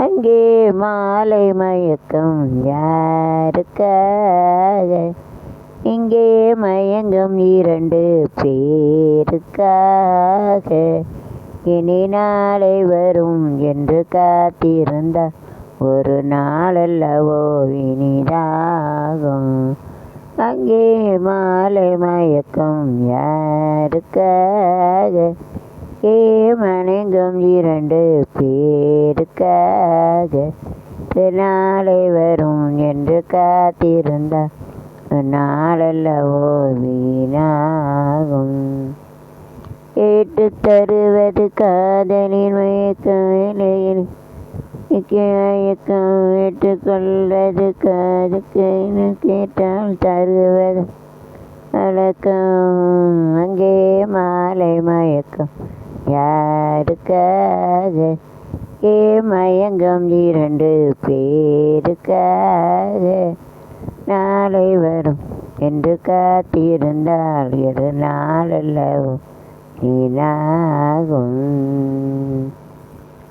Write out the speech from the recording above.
அங்கே மாலை மயக்கம் யாருக்காக? இங்கே மயங்கும் 2 பேருக்காக. இனி நாளை வரும் என்று காத்திருந்தால் ஒரு நாளல்லவோ இனிதாகும். அங்கே மாலை மயக்கம் யாருக்காக? மணங்கும் 2 பேருக்காக. நாளை வரும் என்று காத்திருந்தால் நாளல்லவோ வீணாகும். ஏற்று தருவது காதலின் மயக்கம் இலையில் மயக்கம் ஏற்றுக்கொள்வது காதுக்கு கேட்டால் தருவது வழக்கம். அங்கே மாலை மயக்கம் யாருக்காக? மயங்கும் 2 பேருக்காக. நாளை வரும் என்று காத்திருந்தால் ஒரு நாளல்லவோ வீணாகும்.